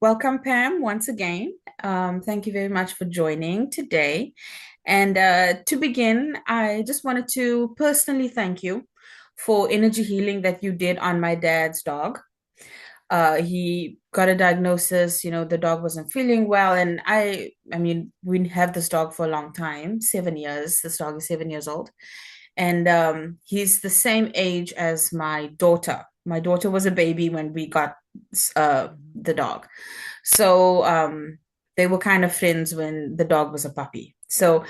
Welcome, Pam, once again. Thank you very much for joining today. And to begin, I just wanted to personally thank you for energy healing that you did on my dad's dog. He got a diagnosis, the dog wasn't feeling well. And I mean, we have this dog for a long time, 7 years. This dog is 7 years old. And he's the same age as my daughter. My daughter was a baby when we got the dog. So they were kind of friends when the dog was a puppy. So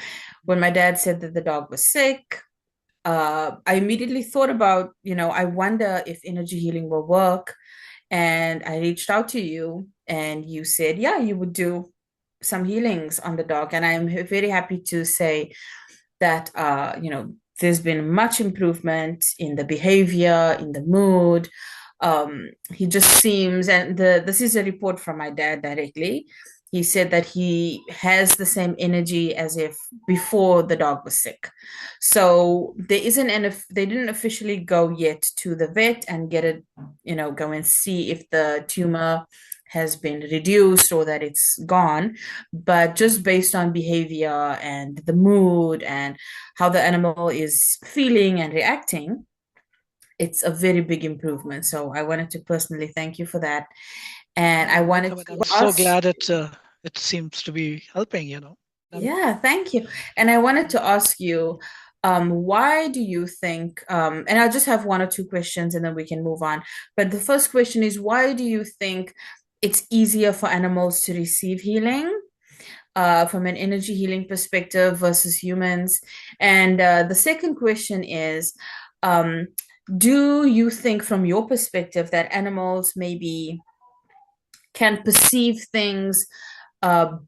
when my dad said that the dog was sick, I immediately thought about, I wonder if energy healing will work. And I reached out to you, and you said, yeah, you would do some healings on the dog. And I'm very happy to say that, there's been much improvement in the behavior, in the mood. He just seems, and this is a report from my dad directly. He said that he has the same energy as if before the dog was sick. So there isn't an, they didn't officially go yet to the vet and get it, go and see if the tumor has been reduced or that it's gone. But just based on behavior and the mood and how the animal is feeling and reacting, it's a very big improvement. So I wanted to personally thank you for that. And I wanted But to I'm so ask, glad it seems to be helping. yeah, thank you. And I wanted to ask you, why do you think, and I'll just have one or two questions and then we can move on. But the first question is, why do you think it's easier for animals to receive healing, from an energy healing perspective versus humans? And the second question is, um, do you think, from your perspective, that animals maybe can perceive things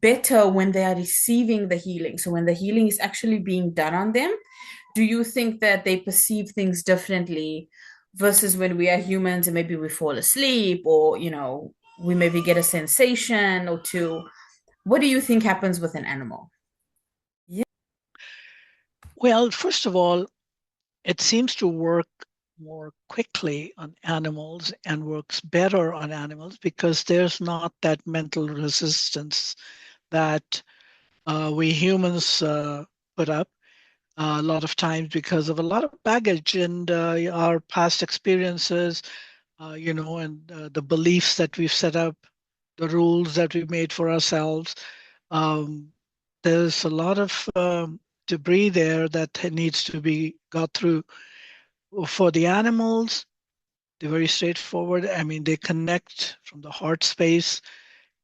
better when they are receiving the healing? So when the healing is actually being done on them, do you think that they perceive things differently versus when we are humans and maybe we fall asleep, or we maybe get a sensation or two? What do you think happens with an animal? Yeah. Well, first of all, it seems to work more quickly on animals and works better on animals because there's not that mental resistance that we humans put up a lot of times because of a lot of baggage and our past experiences, and the beliefs that we've set up, the rules that we've made for ourselves. Um, there's a lot of debris there that needs to be got through. For the animals, they're very straightforward. I mean, they connect from the heart space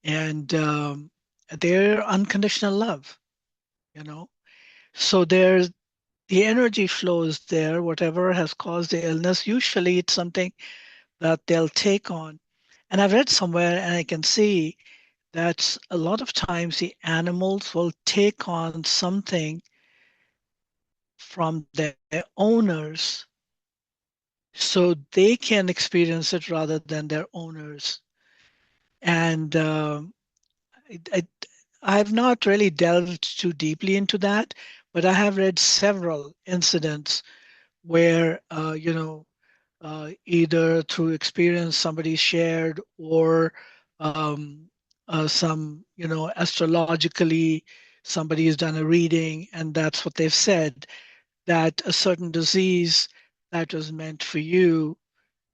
and they're unconditional love, you know. So there's the energy flows there, whatever has caused the illness. Usually it's something that they'll take on. And I've read somewhere and I can see that a lot of times the animals will take on something from their owners so they can experience it rather than their owners. And I, I've not really delved too deeply into that, but I have read several incidents where, either through experience somebody shared or some, astrologically, somebody has done a reading and that's what they've said, that a certain disease that was meant for you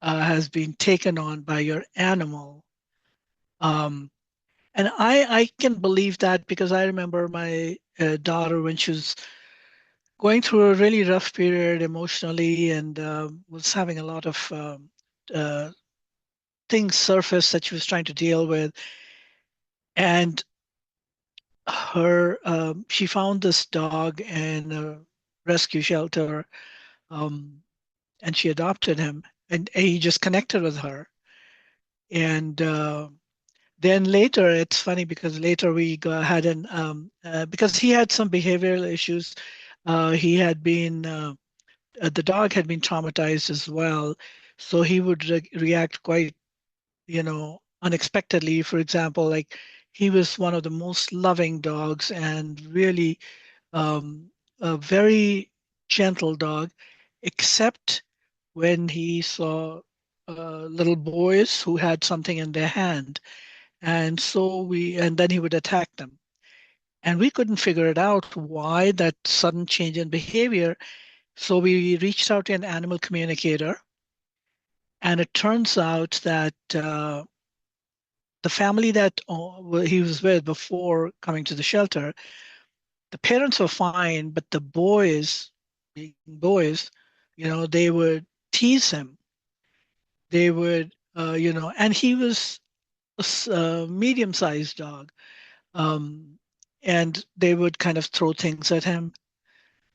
has been taken on by your animal. Um, and I can believe that because I remember my daughter when she was going through a really rough period emotionally and was having a lot of uh, things surface that she was trying to deal with. And she found this dog in a rescue shelter, um, and she adopted him, and he just connected with her. And then later, it's funny because later had because he had some behavioral issues. He had been the dog had been traumatized as well, so he would react quite, unexpectedly. For example, like he was one of the most loving dogs and really a very gentle dog, except when he saw little boys who had something in their hand. And then he would attack them. And we couldn't figure it out why that sudden change in behavior. So we reached out to an animal communicator, and it turns out that the family that he was with before coming to the shelter, the parents were fine, but the boys, being boys, they would tease him. They would, and he was a medium-sized dog. Um, and they would kind of throw things at him.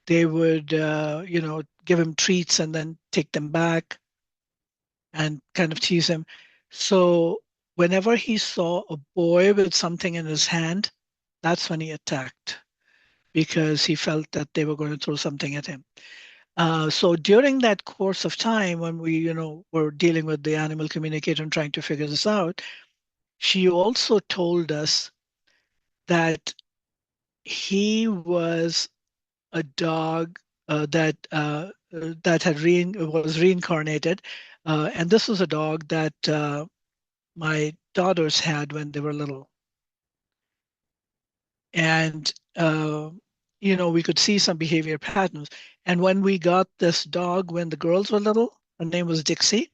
They would, give him treats and then take them back and kind of tease him. So whenever he saw a boy with something in his hand, that's when he attacked because he felt that they were going to throw something at him. So during that course of time when we, were dealing with the animal communicator and trying to figure this out, she also told us that he was a dog that was reincarnated, and this was a dog that my daughters had when they were little, and we could see some behavior patterns. And when we got this dog when the girls were little, her name was Dixie.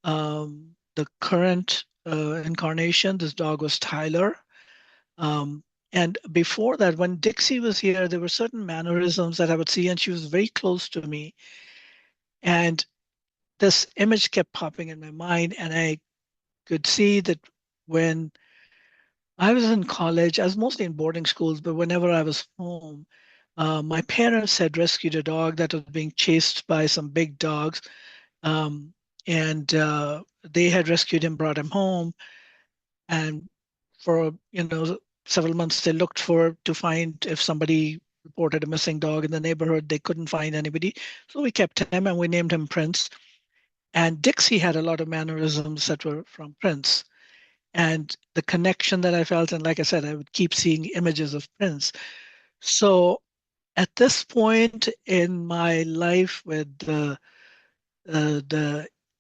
The current incarnation, this dog was Tyler. Um, and before that, when Dixie was here, there were certain mannerisms that I would see, and she was very close to me. And this image kept popping in my mind, and I could see that when I was in college, I was mostly in boarding schools, but whenever I was home, my parents had rescued a dog that was being chased by some big dogs. Um, and they had rescued him, brought him home, and for several months they looked for to find if somebody reported a missing dog in the neighborhood. They couldn't find anybody, so we kept him and we named him Prince. And Dixie had a lot of mannerisms that were from Prince. And the connection that I felt, and like I said, I would keep seeing images of Prince. So at this point in my life, with the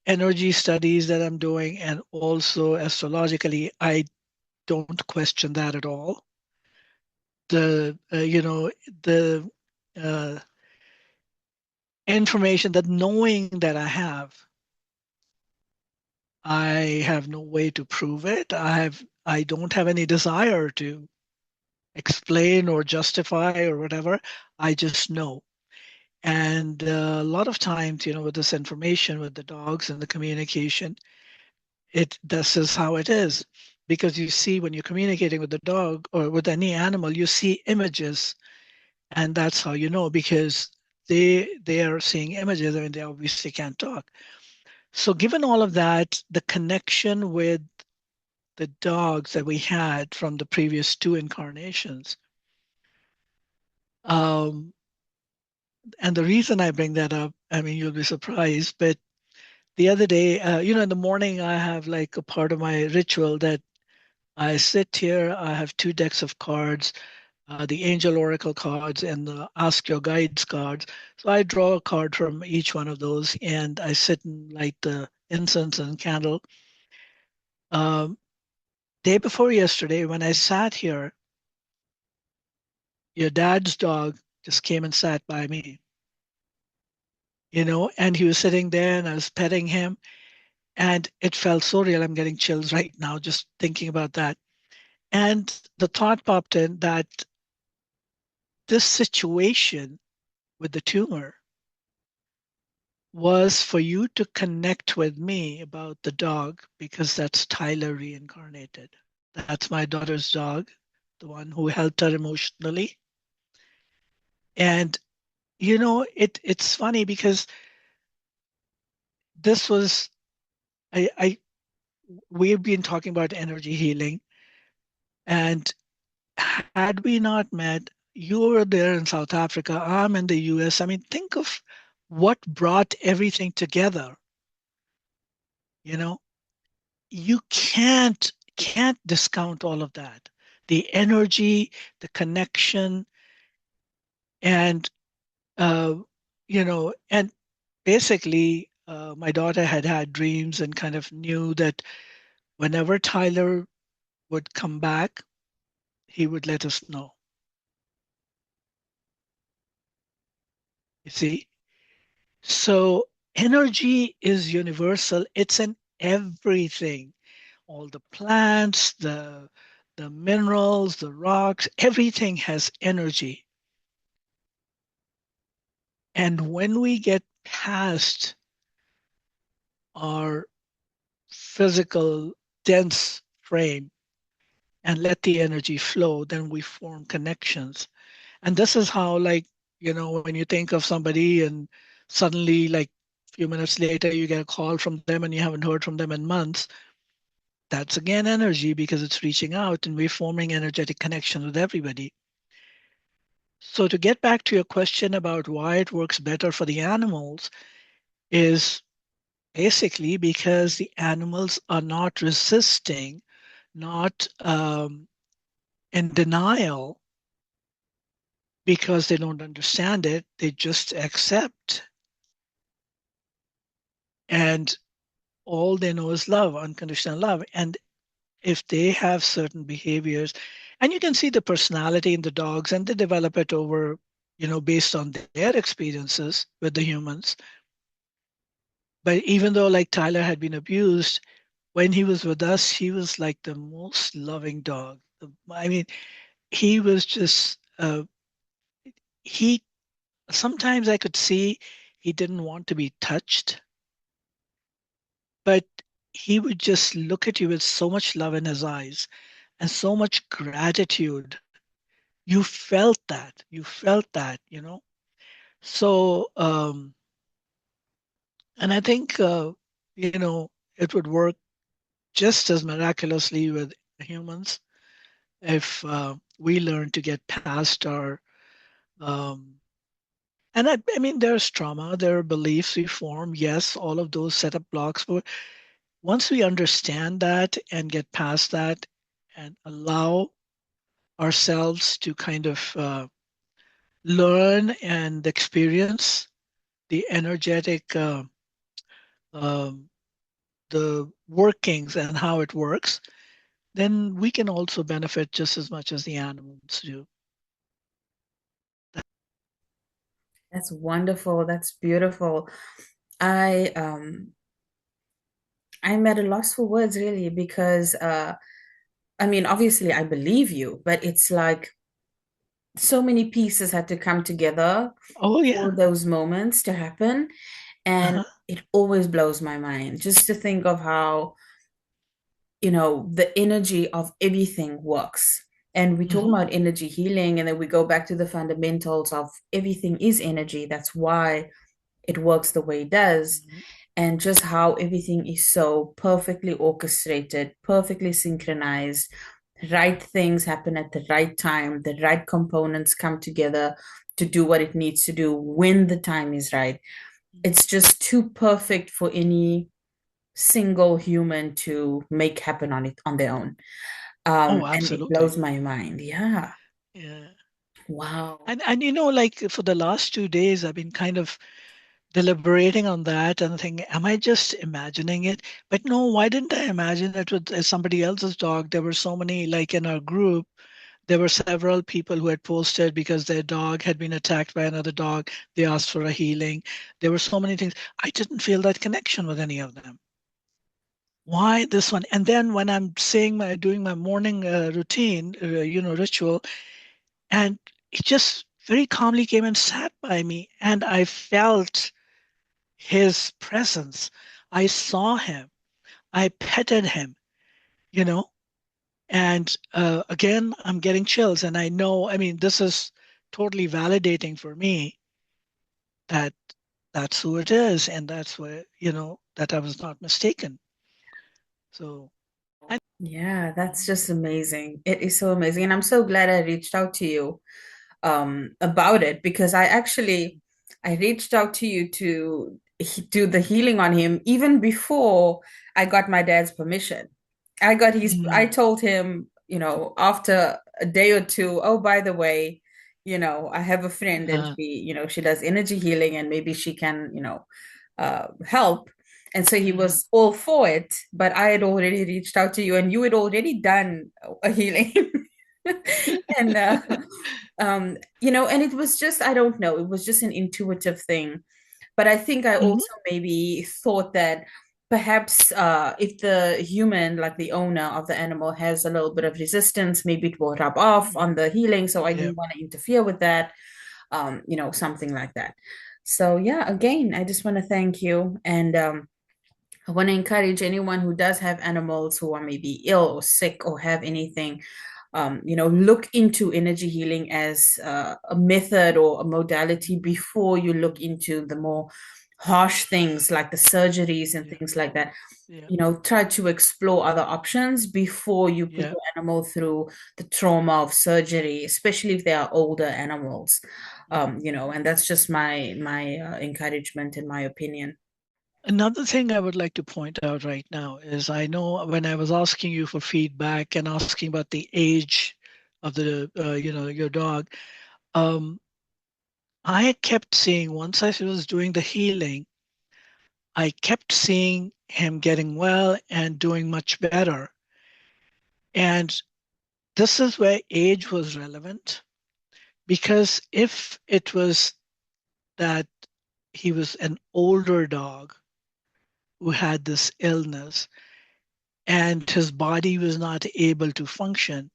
energy studies that I'm doing, and also astrologically, I don't question that at all. The uh, information, that knowing that I have no way to prove it. I don't have any desire to explain or justify or whatever. I just know. And a lot of times, with this information, with the dogs and the communication, this is how it is. Because you see, when you're communicating with the dog or with any animal, you see images, and that's how you know, because they are seeing images. I mean, they obviously can't talk. So, given all of that, the connection with the dogs that we had from the previous two incarnations. Um, and the reason I bring that up, I mean, you'll be surprised, but the other day, in the morning, I have like a part of my ritual that I sit here, I have two decks of cards, the Angel Oracle cards and the Ask Your Guides cards. So I draw a card from each one of those and I sit and light the incense and candle. Um, Day before yesterday, when I sat here, your dad's dog just came and sat by me, and he was sitting there and I was petting him, and it felt so real. I'm getting chills right now just thinking about that. And the thought popped in that this situation with the tumor was for you to connect with me about the dog, because that's Tyler reincarnated. That's my daughter's dog, the one who helped her emotionally. And it's funny because this was I we've been talking about energy healing, and had we not met, you were there in South Africa, I'm in the US. I mean, think of what brought everything together. You know, you can't discount all of that. The energy, the connection, and uh, and basically, my daughter had had dreams and kind of knew that whenever Tyler would come back, he would let us know. You see? So energy is universal. It's in everything. All the plants, the minerals, the rocks, everything has energy. And when we get past our physical dense frame and let the energy flow, then we form connections. And this is how, like, when you think of somebody and suddenly, like, a few minutes later, you get a call from them and you haven't heard from them in months, that's again energy because it's reaching out and we're forming energetic connection with everybody. So to get back to your question about why it works better for the animals is basically because the animals are not resisting, not in denial because they don't understand it. They just accept. And all they know is love, unconditional love. And if they have certain behaviors, and you can see the personality in the dogs, and they develop it over, based on their experiences with the humans. But even though, like, Tyler had been abused, when he was with us, he was like the most loving dog. I mean, he was just, he, sometimes I could see he didn't want to be touched, but he would just look at you with so much love in his eyes and so much gratitude. You felt that. You felt that. So, and I think, it would work just as miraculously with humans if we learn to get past our, um, and I mean, there's trauma, there are beliefs we form. Yes, all of those set up blocks. But once we understand that and get past that and allow ourselves to kind of learn and experience the energetic, um, the workings and how it works, then we can also benefit just as much as the animals do. That's wonderful. That's beautiful. I I'm at a loss for words really because I mean obviously I believe you, but it's like so many pieces had to come together Oh, for yeah. those moments to happen. And Uh-huh. it always blows my mind just to think of how, the energy of everything works. And we talk Hmm. about energy healing, and then we go back to the fundamentals of everything is energy. That's why it works the way it does. Hmm. And just how everything is so perfectly orchestrated, perfectly synchronized, right things happen at the right time, the right components come together to do what it needs to do when the time is right. It's just too perfect for any single human to make happen on it on their own. Oh, And it absolutely. blows my mind. Yeah. Yeah. Wow. And like for the last 2 days, I've been kind of deliberating on that and thinking, am I just imagining it? But no, why didn't I imagine it with somebody else's dog? There were so many, like in our group, there were several people who had posted because their dog had been attacked by another dog. They asked for a healing. There were so many things. I didn't feel that connection with any of them. Why this one? And then when I'm doing my morning routine, ritual, and he just very calmly came and sat by me, and I felt his presence. I saw him. I petted him, you know, and again, I'm getting chills. And I know, I mean, this is totally validating for me that that's who it is. And that's where, that I was not mistaken. So, and Yeah, that's just amazing. It is so amazing. And I'm so glad I reached out to you about it because I reached out to you to do the healing on him even before I got my dad's permission. I mm, told him, after a day or two, oh, by the way, I have a friend and uh, she does energy healing and maybe she can, help. And so he Mm-hmm. was all for it, but I had already reached out to you and you had already done a healing. And and it was just, I don't know, it was just an intuitive thing. But I think I Mm-hmm. also maybe thought that perhaps if the human, like the owner of the animal, has a little bit of resistance, maybe it will rub off Mm-hmm. on the healing. So I Yeah. didn't want to interfere with that, something like that. So yeah, again, I just want to thank you. And I want to encourage anyone who does have animals who are maybe ill or sick or have anything, look into energy healing as a method or a modality before you look into the more harsh things like the surgeries and Yeah. things like that. Yeah. Try to explore other options before you put Yeah. your animal through the trauma of surgery, especially if they are older animals. Mm-hmm. And that's just my encouragement in my opinion. Another thing I would like to point out right now is I know when I was asking you for feedback and asking about the age of your dog, um, I kept seeing once I was doing the healing, I kept seeing him getting well and doing much better. And this is where age was relevant because if it was that he was an older dog who had this illness and his body was not able to function,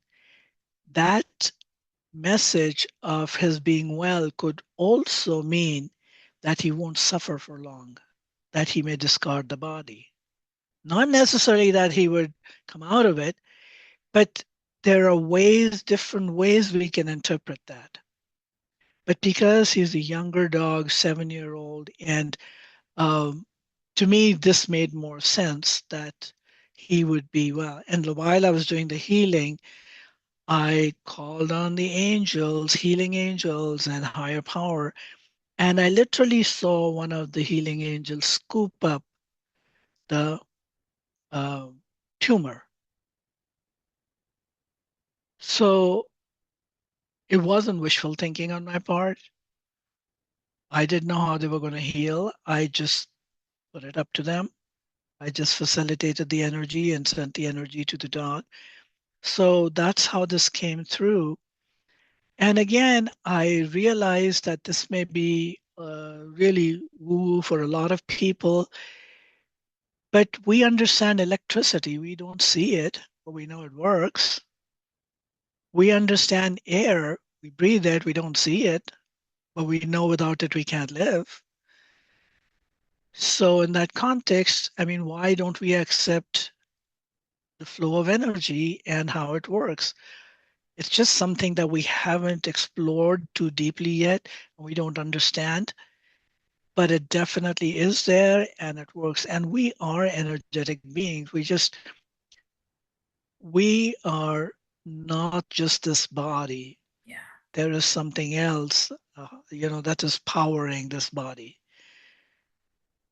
that message of his being well could also mean that he won't suffer for long, that he may discard the body. Not necessarily that he would come out of it, but there are different ways we can interpret that. But because he's a younger dog, 7-year old, and um, to me, this made more sense that he would be well. And while I was doing the healing, I called on the angels, healing angels, and higher power. And I literally saw one of the healing angels scoop up the uh, tumor. So it wasn't wishful thinking on my part. I didn't know how they were going to heal. I just put it up to them. I just facilitated the energy and sent the energy to the dog. So that's how this came through. And again, I realized that this may be really woo for a lot of people, but we understand electricity. We don't see it, but we know it works. We understand air. We breathe it. We don't see it, but we know without it we can't live. So, in that context, I mean, why don't we accept the flow of energy and how it works? It's just something that we haven't explored too deeply yet, and we don't understand, but it definitely is there and it works. And we are energetic beings. We are not just this body. Yeah. There is something else, that is powering this body.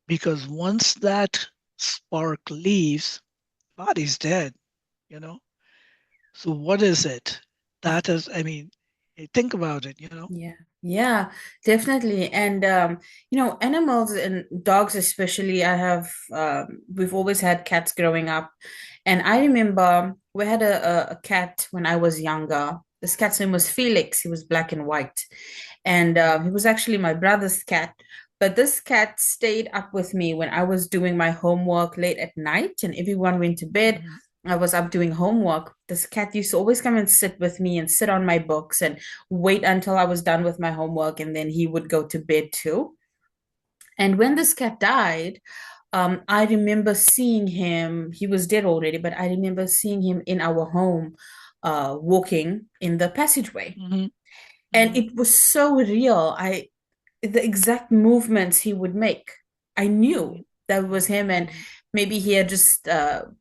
Because once that spark leaves, body's dead, you know? So what is it? That is, I mean, think about it. Yeah, yeah, definitely. And animals and dogs especially, we've always had cats growing up. And I remember we had a cat when I was younger. This cat's name was Felix. He was black and white. And he was actually my brother's cat. But this cat stayed up with me when I was doing my homework late at night and everyone went to bed. Mhm. I was up doing homework. This cat used to always come and sit with me and sit on my books and wait until I was done with my homework, and then he would go to bed too. And when this cat died, I remember seeing him. He was dead already, but I remember seeing him in our home, walking in the passageway. Mhm. And Mhm. it was so real. The exact movements he would make. I knew Mhm. that was him, and Mhm. maybe he had just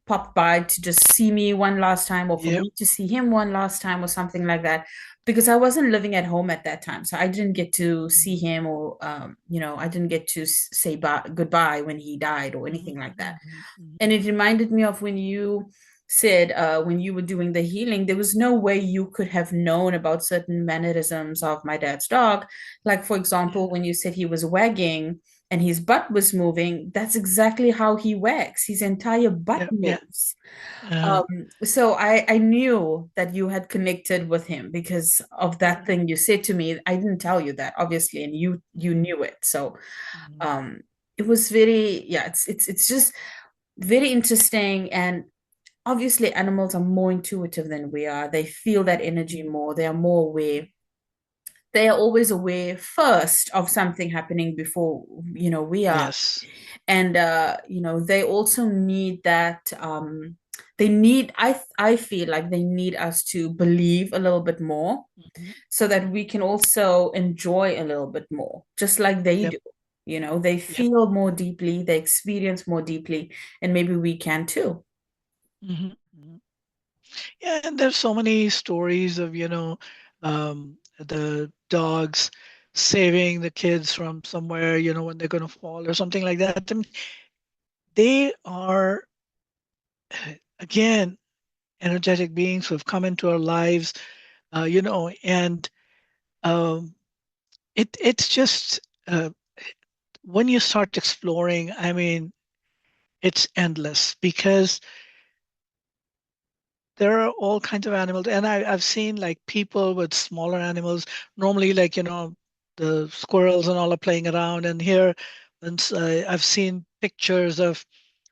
popped by to just see me one last time, or for Yep. me to see him one last time, or something like that. Because I wasn't living at home at that time, so I didn't get to see Mhm. him, or I didn't get to say goodbye when he died, or Mhm. anything like that. Mhm. And Mhm. it reminded me of when you said when you were doing the healing, there was no way you could have known about certain mannerisms of my dad's dog. Like, for Yeah. example, when you said he was wagging and his butt was moving, that's exactly how he works. His entire butt Yeah, yeah. moves. Uh, So I knew that you had connected with him because of that mhm, thing you said to me. I didn't tell you that, obviously, and you mhm, knew it. So mhm. um, it was very, yeah, it's just very interesting. And obviously, animals are more intuitive than we are. They feel that energy more. They are more aware. They are always aware first of something happening before we are. Yes. And they also need that. They need. I feel like they need us to believe a little bit more, Mhm, so that mhm. we can also enjoy a little bit more, just like they Yep, do. They yep. feel more deeply, they experience more deeply, and maybe we can too. Mhm, mhm. Yeah, and there's so many stories of, the dogs saving the kids from somewhere, when they're going to fall or something like that. I mean, they are, again, energetic beings who have come into our lives, and um, it's just when you start exploring, I mean, it's endless because there are all kinds of animals, and I've seen like people with smaller animals. Normally, like the squirrels and all are playing around, and here, and I've seen pictures of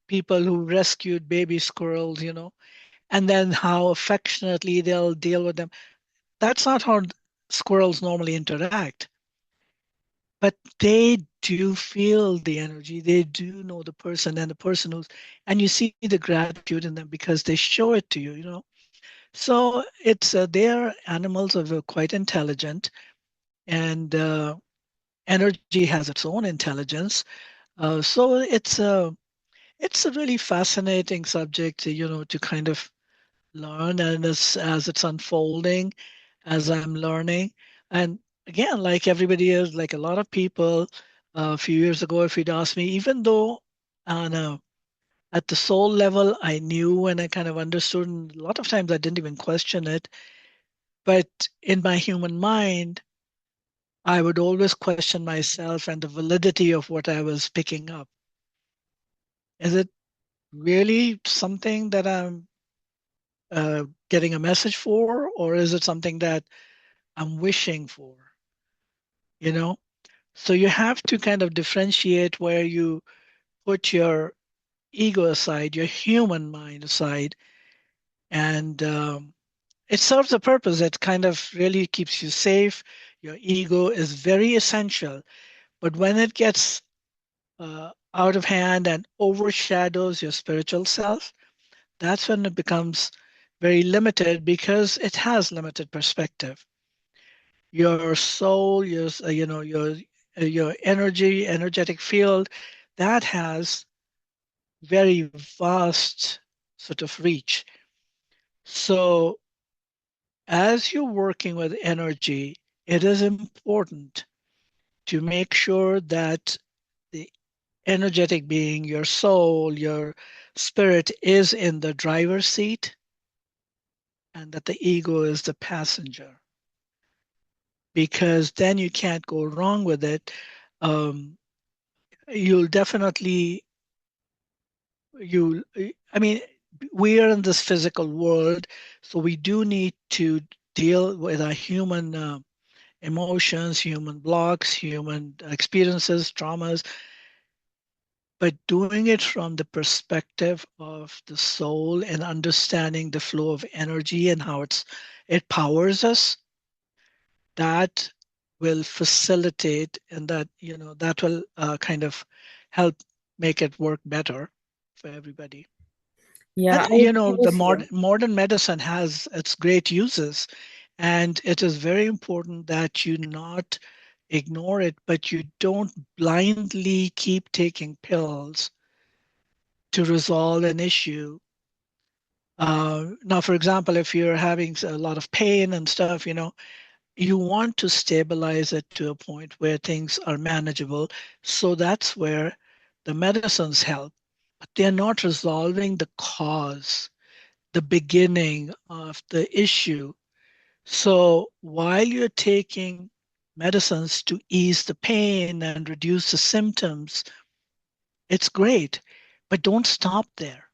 people who rescued baby squirrels, and then how affectionately they'll deal with them. That's not how squirrels normally interact, but they do feel the energy. They do know the person and the person who's, and you see the gratitude in them because they show it to you. So it's they are animals of quite intelligent, and energy has its own intelligence. So it's a really fascinating subject, to kind of learn, and as it's unfolding, as I'm learning, and again, like everybody is, like a lot of people, a few years ago, if you'd asked me, even though on at the soul level, I knew and I kind of understood, and a lot of times I didn't even question it. But in my human mind, I would always question myself and the validity of what I was picking up. Is it really something that I'm getting a message for, or is it something that I'm wishing for? You know? So you have to kind of differentiate where you put your ego aside, your human mind aside, and it serves a purpose. It kind of really keeps you safe. Your ego is very essential. But when it gets out of hand and overshadows your spiritual self, that's when it becomes very limited because it has limited perspective. Your soul, your energetic field, that has very vast sort of reach. So as you're working with energy, it is important to make sure that the energetic being, your soul, your spirit is in the driver's seat and that the ego is the passenger, because then you can't go wrong with it. Um, you'll definitely, you, I mean, we are in this physical world, so we do need to deal with our human emotions, human blocks, human experiences, traumas, but doing it from the perspective of the soul and understanding the flow of energy and how it powers us, that will facilitate, and that will kind of help make it work better for everybody. Yeah, And I agree the with you. modern medicine has its great uses, and it is very important that you not ignore it, but you don't blindly keep taking pills to resolve an issue. Now, for example, if you're having a lot of pain and stuff, you want to stabilize it to a point where things are manageable. So that's where the medicines help, but they're not resolving the cause, the beginning of the issue. So while you're taking medicines to ease the pain and reduce the symptoms. It's great, but don't stop there.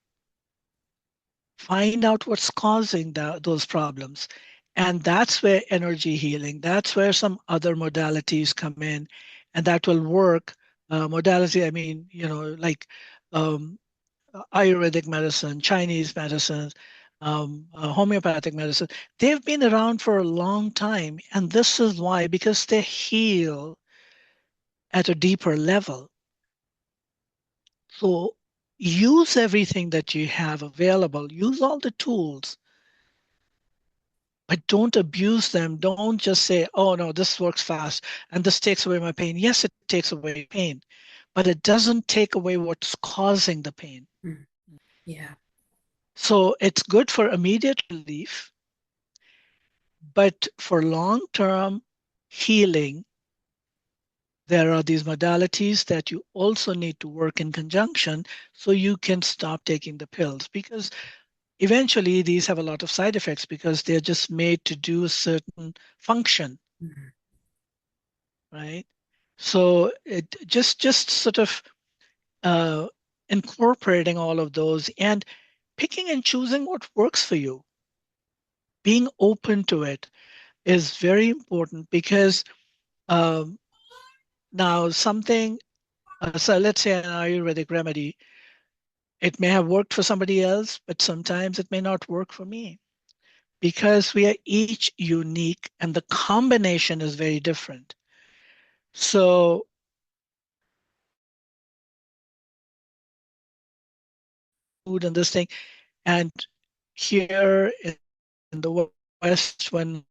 Find out what's causing those problems. And that's where energy healing, that's where some other modalities come in, and that will work. Modality, I mean, like um, Ayurvedic medicine, Chinese medicine, homeopathic medicine. They've been around for a long time. And this is why, because they heal at a deeper level. So use everything that you have available, use all the tools, but don't abuse them. Don't just say, oh no, this works fast and this takes away my pain. Yes, it takes away pain, but it doesn't take away what's causing the pain. Mm. Yeah. So it's good for immediate relief, but for long-term healing, there are these modalities that you also need to work in conjunction so you can stop taking the pills, because eventually these have a lot of side effects because they're just made to do a certain function, Mhm. right? So it just sort of uh, incorporating all of those and picking and choosing what works for you, being open to it is very important because um, now something, so let's say an Ayurvedic remedy, it may have worked for somebody else, but sometimes it may not work for me because we are each unique and the combination is very different. So food and this thing, and here in the West, when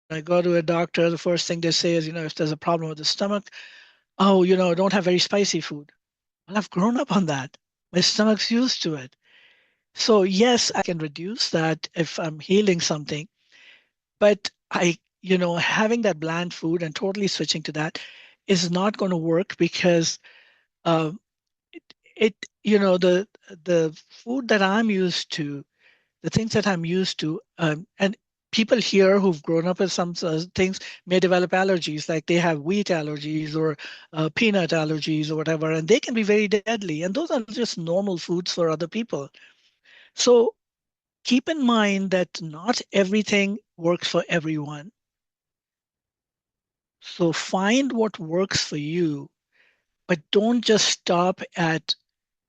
I go to a doctor, the first thing they say is, if there's a problem with the stomach, oh, don't have very spicy food. Well, I've grown up on that. My stomach's used to it. So yes, I can reduce that if I'm healing something, but having that bland food and totally switching to that is not going to work because um, it, the food that I'm used to, the things that I'm used to, and people here who've grown up with some things may develop allergies, like they have wheat allergies or peanut allergies or whatever, and they can be very deadly. And those are just normal foods for other people. So keep in mind that not everything works for everyone. So find what works for you, but don't just stop at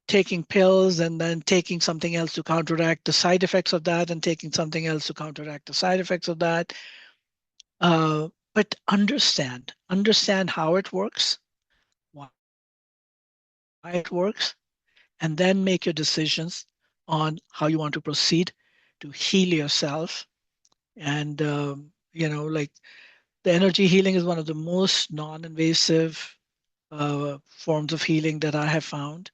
taking pills and then taking something else to counteract the side effects of that and taking something else to counteract the side effects of that. But understand how it works, why it works, and then make your decisions on how you want to proceed to heal yourself. And, like the energy healing is one of the most non-invasive forms of healing that I have found.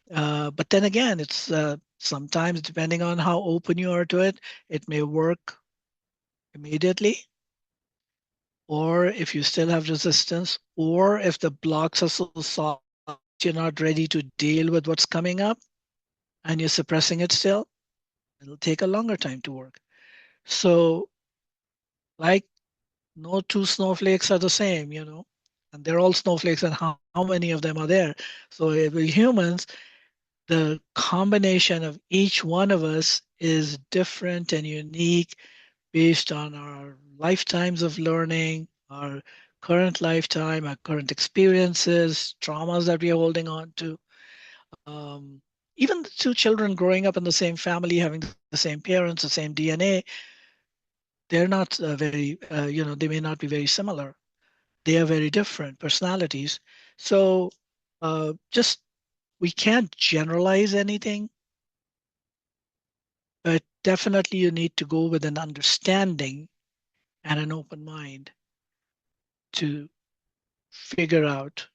But then again, it's sometimes depending on how open you are to it, it may work immediately, or if you still have resistance, or if the blocks are so solid, you're not ready to deal with what's coming up and you're suppressing it still, it'll take a longer time to work. So, like, no two snowflakes are the same, and they're all snowflakes, and how many of them are there? So, with humans, the combination of each one of us is different and unique based on our lifetimes of learning, our current lifetime, our current experiences, traumas that we are holding on to. Um, Even the two children growing up in the same family, having the same parents, the same DNA, they're not they may not be very similar. They are very different personalities. So just we can't generalize anything, but definitely you need to go with an understanding and an open mind to figure out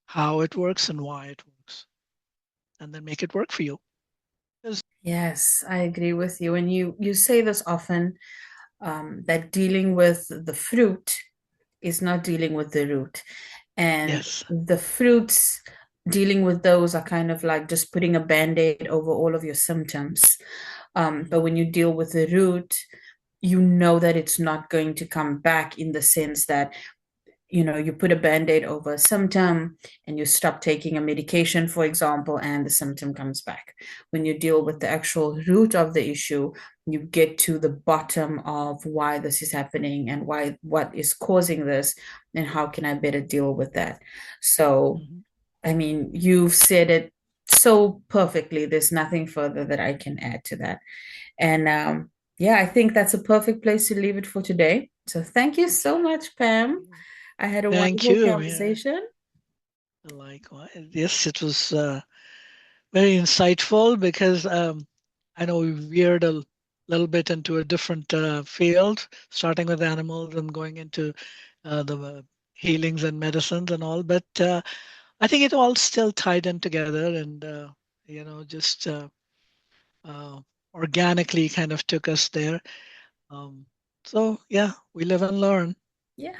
how it works and why it works, and then make it work for you. 'Cause- Yes, I agree with you. And you say this often, that dealing with the fruit is not dealing with the root. And yes, the fruits, dealing with those are kind of like just putting a band-aid over all of your symptoms. But mhm, when you deal with the root, you know that it's not going to come back, in the sense that you put a band-aid over a symptom and you stop taking a medication, for example, and the symptom comes back. When you deal with the actual root of the issue, you get to the bottom of why this is happening and what is causing this, and how can I better deal with that. So, Mhm. I mean, you've said it so perfectly. There's nothing further that I can add to that. And yeah, I think that's a perfect place to leave it for today. So thank you so much, Pam. I had a Thank wonderful you. Yeah, conversation. likewise. Yes, it was very insightful because I know we veered a little bit into a different field, starting with animals and going into the healings and medicines and all. But I think it all still tied in together, and just uh, organically kind of took us there. Um, so yeah, we live and learn. Yeah.